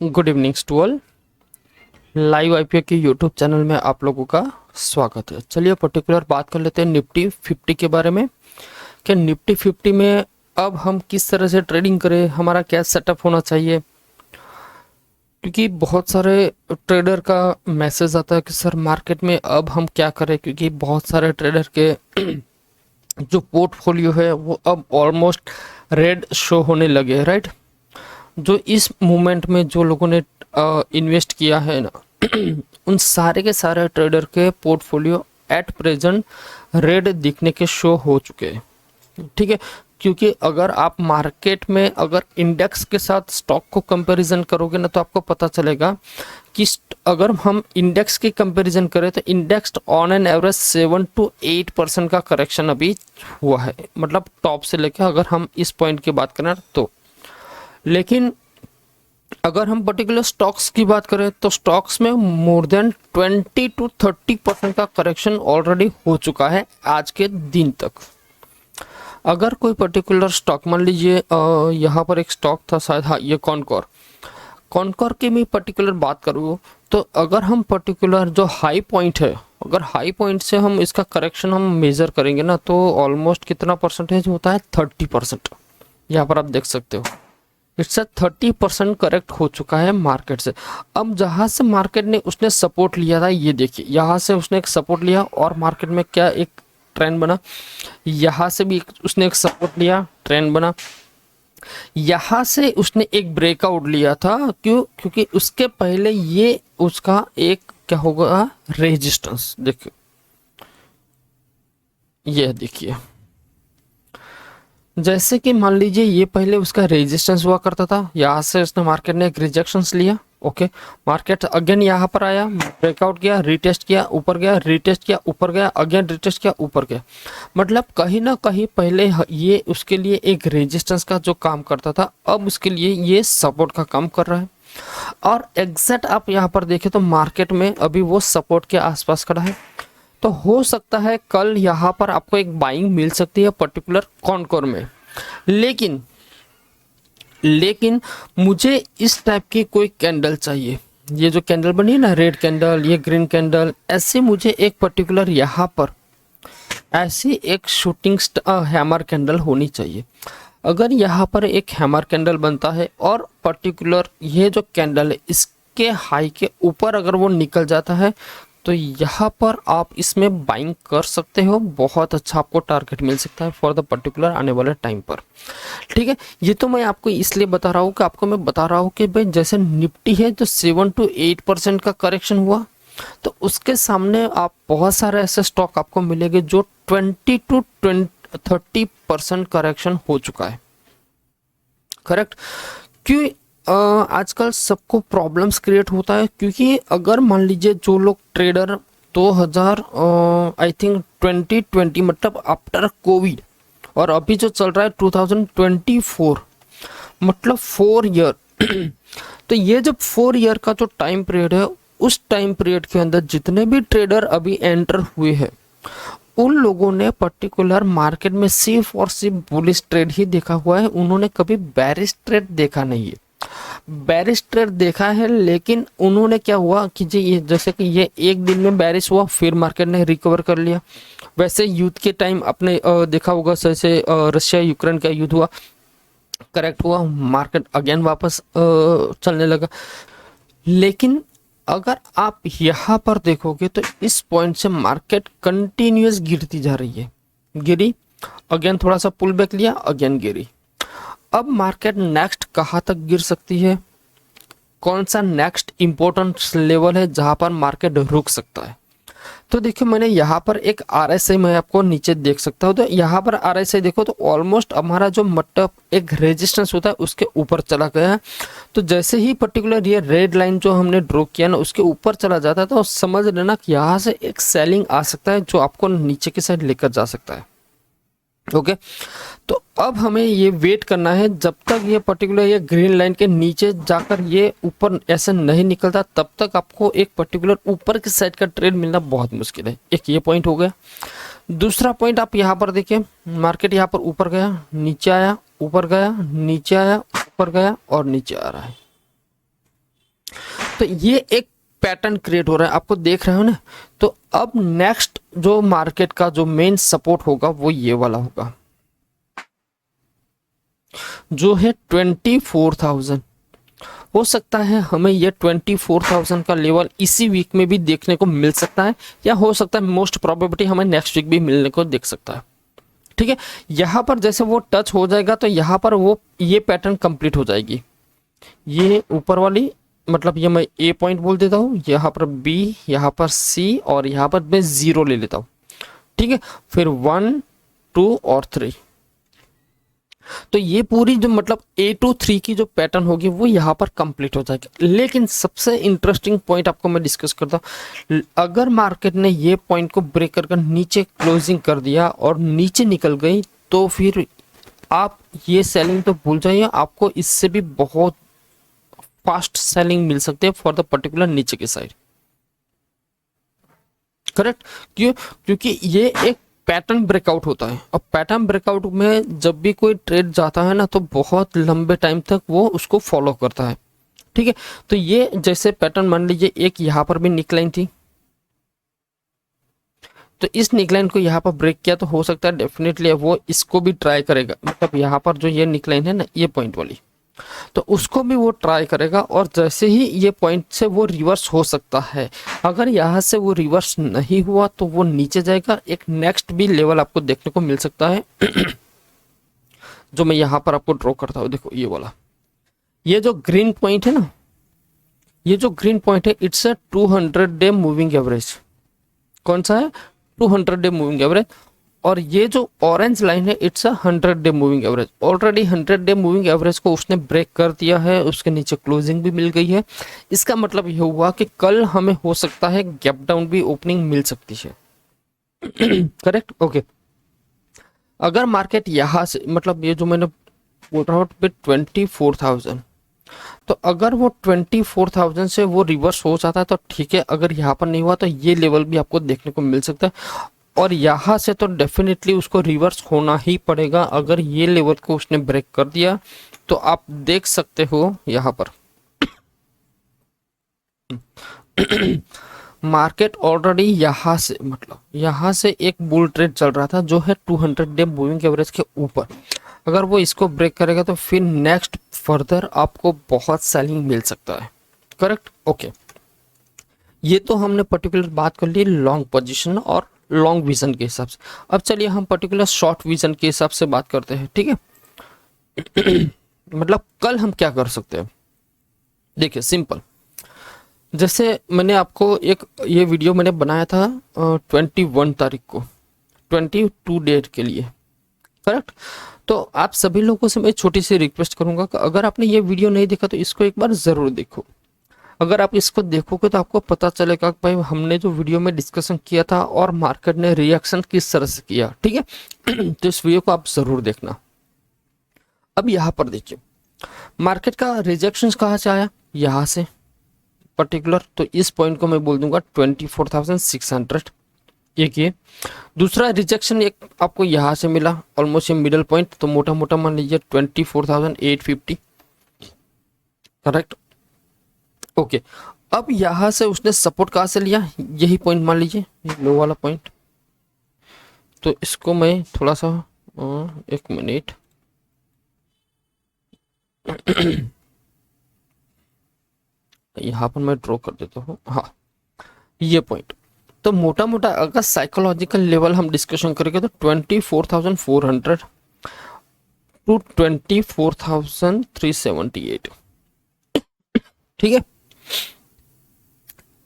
Good evening to all. Live IPO के YouTube channel में आप लोगों का स्वागत है। चलिए पर्टिकुलर बात कर लेते हैं निफ्टी 50 के बारे में कि निफ्टी 50 में अब हम किस तरह से ट्रेडिंग करें, हमारा क्या सेटअप होना चाहिए। क्योंकि बहुत सारे ट्रेडर का मैसेज आता है कि सर मार्केट में अब हम क्या करें, क्योंकि बहुत सारे ट्रेडर के जो पोर्टफोलियो है वो अब ऑलमोस्ट रेड शो होने लगे, राइट। जो इस मोमेंट में जो लोगों ने इन्वेस्ट किया है ना उन सारे के सारे ट्रेडर के पोर्टफोलियो एट प्रेजेंट रेड दिखने के शो हो चुके हैं, ठीक है। क्योंकि अगर आप मार्केट में अगर इंडेक्स के साथ स्टॉक को कंपैरिजन करोगे ना तो आपको पता चलेगा कि अगर हम इंडेक्स की कंपैरिजन करें तो index on an average 7 to 8% का करेक्शन अभी हुआ है, मतलब टॉप से लेकर अगर हम इस पॉइंट की बात करें तो। लेकिन अगर हम पर्टिकुलर स्टॉक्स की बात करें तो स्टॉक्स में मोर देन 20 to 30% का करेक्शन ऑलरेडी हो चुका है आज के दिन तक। अगर कोई पर्टिकुलर स्टॉक, मान लीजिए यहाँ पर एक स्टॉक था शायद, हाँ ये कॉनकोर की मैं पर्टिकुलर बात करूँ तो अगर हम पर्टिकुलर जो हाई पॉइंट है, अगर हाई पॉइंट से हम इसका करेक्शन हम मेजर करेंगे ना तो ऑलमोस्ट कितना परसेंटेज होता है, 30%। यहाँ पर आप देख सकते हो इट्स 30% करेक्ट हो चुका है मार्केट से। अब जहाँ से मार्केट ने उसने सपोर्ट लिया था, ये देखिए यहाँ से उसने एक सपोर्ट लिया और मार्केट में क्या एक ट्रेंड बना, यहाँ से भी उसने एक सपोर्ट लिया, ट्रेंड बना, यहाँ से उसने एक ब्रेकआउट लिया था। क्यों? क्योंकि उसके पहले ये उसका एक क्या होगा, रेजिस्टेंस। देखिए ये देखिए, जैसे कि मान लीजिए ये पहले उसका रेजिस्टेंस हुआ करता था, यहाँ से उसने मार्केट ने एक रिजेक्शंस लिया, ओके। मार्केट अगेन यहाँ पर आया, ब्रेकआउट किया, रिटेस्ट किया, ऊपर गया, रिटेस्ट किया, ऊपर गया, अगेन रिटेस्ट किया, ऊपर गया। मतलब कहीं ना कहीं पहले ये उसके लिए एक रेजिस्टेंस का जो काम करता था, अब उसके लिए ये सपोर्ट का काम कर रहा है। और एग्जैक्ट आप यहाँ पर देखें तो मार्केट में अभी वो सपोर्ट के आसपास खड़ा है। तो हो सकता है कल यहाँ पर आपको एक बाइंग मिल सकती है पर्टिकुलर कॉनकोर में। लेकिन मुझे इस टाइप की कोई कैंडल चाहिए। ये जो कैंडल बनी है ना, रेड कैंडल, ये ग्रीन कैंडल, ऐसे मुझे एक पर्टिकुलर यहाँ पर ऐसी एक शूटिंग हैमर कैंडल होनी चाहिए। अगर यहाँ पर एक हैमर कैंडल बनता है और पर्टिकुलर ये जो कैंडल है इसके हाई के ऊपर अगर वो निकल जाता है तो यहाँ पर आप इसमें बाइंग कर सकते हो, बहुत अच्छा आपको टारगेट मिल सकता है फॉर द पर्टिकुलर आने वाले टाइम पर, ठीक है। ये तो मैं आपको इसलिए बता रहा हूँ कि आपको मैं बता रहा हूँ कि भाई जैसे निफ्टी है जो 7 to 8% का करेक्शन हुआ, तो उसके सामने आप बहुत सारे ऐसे स्टॉक आपको मिलेंगे जो 20 to 30% करेक्शन हो चुका है, करेक्ट। क्यों आजकल सबको प्रॉब्लम्स क्रिएट होता है, क्योंकि अगर मान लीजिए जो लोग ट्रेडर 2000 आई थिंक 2020 मतलब आफ्टर कोविड और अभी जो चल रहा है 2024 मतलब 4 ईयर तो ये जब 4 ईयर का जो टाइम पीरियड है, उस टाइम पीरियड के अंदर जितने भी ट्रेडर अभी एंटर हुए हैं उन लोगों ने पर्टिकुलर मार्केट में सिर्फ और सिर्फ बुलिश ट्रेड ही देखा हुआ है, उन्होंने कभी बेरिश ट्रेड देखा नहीं है। बेरिश ट्रेड देखा है लेकिन उन्होंने क्या हुआ कि जी ये जैसे कि ये एक दिन में बेरिश हुआ फिर मार्केट ने रिकवर कर लिया। वैसे युद्ध के टाइम आपने देखा होगा, जैसे रशिया यूक्रेन का युद्ध हुआ, करेक्ट हुआ, मार्केट अगेन वापस चलने लगा। लेकिन अगर आप यहाँ पर देखोगे तो इस पॉइंट से मार्केट कंटिन्यूस गिरती जा रही है, गिरी, अगेन थोड़ा सा पुल बैक लिया, अगेन गिरी। अब मार्केट नेक्स्ट कहाँ तक गिर सकती है, कौन सा नेक्स्ट इंपॉर्टेंट लेवल है जहां पर मार्केट रुक सकता है। तो देखिए मैंने यहाँ पर एक RSI मैं आपको नीचे देख सकता हूँ, तो यहाँ पर RSI देखो तो ऑलमोस्ट हमारा जो मतलब एक रेजिस्टेंस होता है उसके ऊपर चला गया है। तो जैसे ही पर्टिकुलर ये रेड लाइन जो हमने ड्रॉ किया ना उसके ऊपर चला जाता है तो समझ लेना कि यहाँ से एक सेलिंग आ सकता है जो आपको नीचे की साइड लेकर जा सकता है, ओके। तो अब हमें ये वेट करना है जब तक ये पर्टिकुलर ये ग्रीन लाइन के नीचे जाकर ये ऊपर ऐसे नहीं निकलता, तब तक आपको एक पर्टिकुलर ऊपर की साइड का ट्रेड मिलना बहुत मुश्किल है। एक ये पॉइंट हो गया। दूसरा पॉइंट आप यहाँ पर देखिए, मार्केट यहाँ पर ऊपर गया, नीचे आया, ऊपर गया, नीचे आया, ऊपर गया और नीचे आ रहा है। तो ये एक पैटर्न क्रिएट हो रहा है, आपको देख रहे हो ना। तो अब नेक्स्ट जो मार्केट का जो मेन सपोर्ट होगा वो ये वाला होगा, जो है 24,000। हो सकता है हमें ये 24,000 का लेवल इसी वीक में भी देखने को मिल सकता है, या हो सकता है मोस्ट प्रोबेबिलिटी हमें नेक्स्ट वीक भी मिलने को देख सकता है। ठीक है, यहाँ पर जैसे वो टच हो जाएगा तो यहाँ पर वो ये पैटर्न कंप्लीट हो जाएगी। ये ऊपर वाली मतलब ये मैं ए पॉइंट बोल देता हूँ, यहाँ पर बी, यहाँ पर सी और यहाँ पर मैं 0 ले लेता हूँ। ठीक है, फिर 1 2 और 3। तो ये पूरी जो मतलब A to 3 की जो पैटर्न होगी वो यहाँ पर कंप्लीट हो जाएगी। लेकिन सबसे इंटरेस्टिंग पॉइंट आपको मैं डिस्कस करता हूँ, अगर मार्केट ने ये पॉइंट को ब्रेक कर नीचे क्लोजिंग कर दिया और नीचे निकल गई, तो फिर आप ये सेलिंग तो भूल जाइए, आपको इससे भी बहुत फास्ट सेलिंग मिल सकती है फॉर द पर्टिकुलर नीचे की साइड। करेक्ट, क्यों? क्योंकि ये एक पैटर्न ब्रेकआउट होता है, और पैटर्न ब्रेकआउट में जब भी कोई ट्रेड जाता है ना तो बहुत लंबे टाइम तक वो उसको फॉलो करता है। ठीक है, तो ये जैसे पैटर्न मान लीजिए एक यहाँ पर भी निकलाइन थी, तो इस निकलाइन को यहाँ पर ब्रेक किया तो हो सकता है डेफिनेटली वो इसको भी ट्राई करेगा, मतलब यहाँ पर जो ये निकलाइन है ना ये पॉइंट वाली, तो उसको भी वो ट्राई करेगा। और जैसे ही ये पॉइंट से वो रिवर्स हो सकता है, अगर यहाँ से वो रिवर्स नहीं हुआ तो वो नीचे जाएगा। एक नेक्स्ट भी लेवल आपको देखने को मिल सकता है जो मैं यहाँ पर आपको ड्रॉ करता हूँ। देखो ये वाला, ये जो ग्रीन पॉइंट है ना, ये जो ग्रीन पॉइंट है it's a 200 day moving average. कौन सा है? 200 डे मूविंग एवरेज। और ये जो ऑरेंज लाइन है it's a 100 day moving average. Already 100 day moving average को उसने ब्रेक कर दिया है, उसके नीचे क्लोजिंग भी मिल गई है। इसका मतलब ये हुआ कि कल हमें हो सकता है गैप डाउन भी ओपनिंग मिल सकती है। Correct, okay. अगर मार्केट यहाँ से मतलब ये जो मैंने बोल रहा हूँ 24,000, तो अगर वो 24,000 से वो रिवर्स हो जाता है तो ठीक है, अगर यहाँ पर नहीं हुआ तो ये लेवल भी आपको देखने को मिल सकता है। और यहाँ से तो डेफिनेटली उसको रिवर्स होना ही पड़ेगा। अगर ये लेवल को उसने ब्रेक कर दिया तो आप देख सकते हो यहाँ पर मार्केट ऑलरेडी यहाँ से मतलब यहाँ से एक बुल ट्रेड चल रहा था जो है 200 डे मूविंग एवरेज के ऊपर। अगर वो इसको ब्रेक करेगा तो फिर नेक्स्ट फर्दर आपको बहुत सेलिंग मिल सकता है। Correct, okay. ये तो हमने पर्टिकुलर बात कर ली लॉन्ग पोजीशन और लॉन्ग विजन के हिसाब से। अब चलिए हम पर्टिकुलर शॉर्ट विजन के हिसाब से बात करते हैं। ठीक है मतलब कल हम क्या कर सकते हैं, देखिए सिंपल। जैसे मैंने आपको एक ये वीडियो मैंने बनाया था 21 तारीख को 22 डेट के लिए। करेक्ट, तो आप सभी लोगों से मैं छोटी सी रिक्वेस्ट करूंगा कि अगर आपने ये वीडियो नहीं देखा तो इसको एक बार जरूर देखो। अगर आप इसको देखोगे तो आपको पता चलेगा कि भाई हमने जो वीडियो में डिस्कशन किया था और मार्केट ने रिएक्शन किस तरह से किया। ठीक है तो इस वीडियो को आप जरूर देखना। अब यहाँ पर देखिए मार्केट का रिजेक्शन कहाँ से आया, यहाँ से पर्टिकुलर, तो इस पॉइंट को मैं बोल दूंगा 24,600। एक ये दूसरा रिजेक्शन एक आपको यहाँ से मिला ऑलमोस्ट मिडल पॉइंट, तो मोटा मोटा मान लीजिए 24,850। Correct, okay. अब यहां से उसने सपोर्ट कहां से लिया, यही पॉइंट मान लीजिए लो वाला पॉइंट। तो इसको मैं थोड़ा सा एक मिनट यहां पर मैं ड्रॉ कर देता हूँ। हाँ, ये पॉइंट तो मोटा मोटा अगर साइकोलॉजिकल लेवल हम डिस्कशन करेंगे तो 24,400 टू 24,378। ठीक है,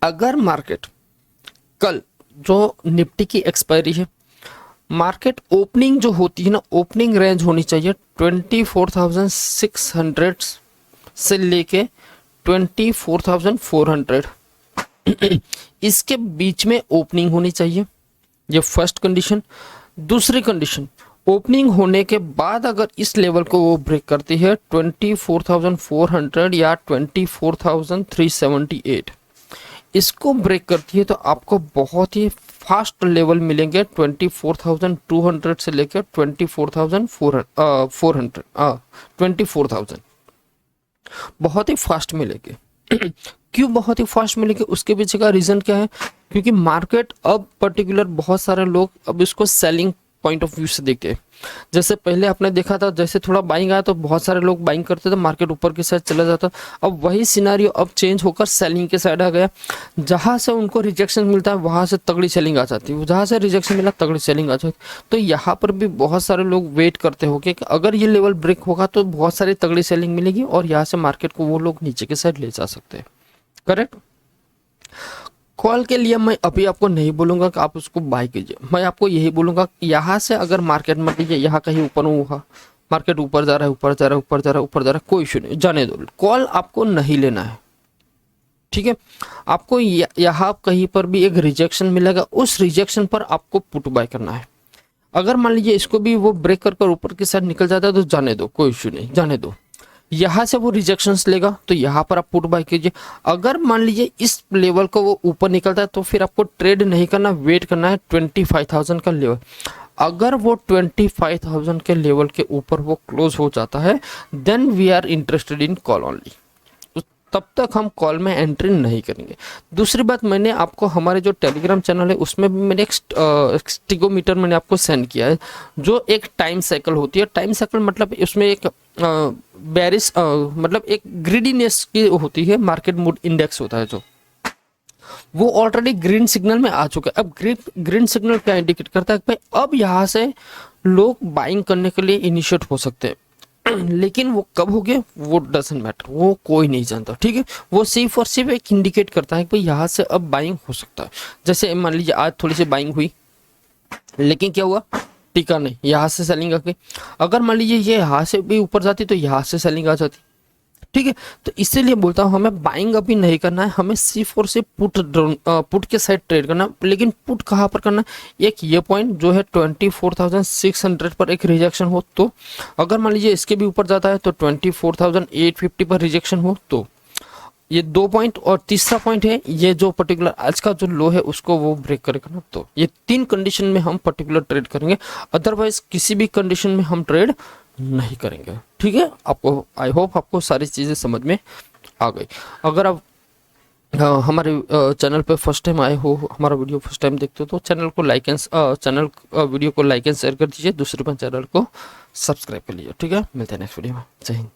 अगर मार्केट कल जो निफ्टी की एक्सपायरी है, मार्केट ओपनिंग जो होती है ना, ओपनिंग रेंज होनी चाहिए 24,600 से लेके 24,400 इसके बीच में ओपनिंग होनी चाहिए। ये फर्स्ट कंडीशन। दूसरी कंडीशन, ओपनिंग होने के बाद अगर इस लेवल को वो ब्रेक करती है 24,400 या 24,378, इसको ब्रेक करती है तो आपको बहुत ही फास्ट लेवल मिलेंगे 24,200 से लेकर 24,400 24,000 बहुत ही फास्ट मिलेंगे। क्यों बहुत ही फास्ट मिलेगी, उसके पीछे का रीज़न क्या है? क्योंकि मार्केट अब पर्टिकुलर बहुत सारे लोग अब इसको सेलिंग पॉइंट ऑफ व्यू से देखते हैं। जैसे पहले आपने देखा था, जैसे थोड़ा बाइंग आया तो बहुत सारे लोग बाइंग करते थे, मार्केट ऊपर की साइड चला जाता। अब वही सिनारियो अब चेंज होकर सेलिंग के साइड आ गया। जहाँ से उनको रिजेक्शन मिलता है वहाँ से तगड़ी सेलिंग आ जाती है, जहाँ से रिजेक्शन मिला तगड़ी सेलिंग आ जाती है। तो यहाँ पर भी बहुत सारे लोग वेट करते हो कि अगर ये लेवल ब्रेक होगा तो बहुत सारी तगड़ी सेलिंग मिलेगी और यहाँ से मार्केट को वो लोग नीचे की साइड ले जा सकते हैं। करेक्ट। कॉल के लिए मैं अभी आपको नहीं बोलूंगा कि आप उसको बाय कीजिए, मैं आपको यही बोलूंगा कि यहाँ से अगर मार्केट में लीजिए, यहाँ कहीं ऊपर हुआ, मार्केट ऊपर जा रहा है, ऊपर जा रहा है, ऊपर जा रहा है, ऊपर जा रहा है, कोई इशू नहीं, जाने दो, कॉल आपको नहीं लेना है। ठीक है, आपको यहाँ कहीं पर भी एक रिजेक्शन मिलेगा, उस रिजेक्शन पर आपको पुट बाय करना है। अगर मान लीजिए इसको भी वो ब्रेक कर ऊपर की साइड निकल जाता है तो जाने दो, कोई इशू नहीं, जाने दो। यहाँ से वो रिजेक्शंस लेगा तो यहाँ पर आप पुट बाय कीजिए। अगर मान लीजिए इस लेवल को वो ऊपर निकलता है तो फिर आपको ट्रेड नहीं करना, वेट करना है 25,000 का लेवल। अगर वो 25,000 के लेवल के ऊपर वो क्लोज हो जाता है then we are interested in call only, तब तक हम कॉल में एंट्री नहीं करेंगे। दूसरी बात, मैंने आपको हमारे जो टेलीग्राम चैनल है उसमें भी मैंने एक स्टिगोमीटर मैंने आपको सेंड किया है, जो एक टाइम साइकिल होती है। टाइम साइकिल मतलब उसमें एक बेरिश मतलब एक ग्रीडीनेस की होती है, मार्केट मूड इंडेक्स होता है जो, वो ऑलरेडी ग्रीन सिग्नल में आ चुका है। अब ग्रीन सिग्नल क्या इंडिकेट करता है? भाई अब यहाँ से लोग बाइंग करने के लिए इनिशिएट हो सकते हैं, लेकिन वो कब हो गए वो डजंट मैटर, वो कोई नहीं जानता। ठीक है, वो सिर्फ और सिर्फ एक इंडिकेट करता है कि भाई यहाँ से अब बाइंग हो सकता है। जैसे मान लीजिए आज थोड़ी सी बाइंग हुई, लेकिन क्या हुआ, टिका नहीं, यहाँ से सेलिंग आ गई। अगर मान लीजिए ये यहाँ से भी ऊपर जाती तो यहाँ से सेलिंग आ जाती। ठीक है, तो इसीलिए बोलता हूँ हमें बाइंग अभी नहीं करना है, हमें सिर्फ और सिर्फ पुट के साइड ट्रेड करना। लेकिन पुट कहाँ पर करना है? एक ये पॉइंट जो है 24,600 पर एक रिजेक्शन हो तो, अगर मान लीजिए इसके भी ऊपर जाता है तो 24,850 पर रिजेक्शन हो तो, ये 2 पॉइंट। और तीसरा पॉइंट है ये जो पर्टिकुलर आज का जो लो है उसको वो ब्रेक करेगा ना, तो ये 3 कंडीशन में हम पर्टिकुलर ट्रेड करेंगे, अदरवाइज किसी भी कंडीशन में हम ट्रेड नहीं करेंगे। ठीक है, आपको आई होप आपको सारी चीज़ें समझ में आ गई। अगर आप हमारे चैनल पे फर्स्ट टाइम आए हो, हमारा वीडियो फर्स्ट टाइम देखते हो तो चैनल को लाइक एंड वीडियो को लाइक एंड शेयर कर दीजिए, दूसरे पर चैनल को सब्सक्राइब कर लीजिए। ठीक है, मिलते हैं नेक्स्ट वीडियो में। जय हिंद।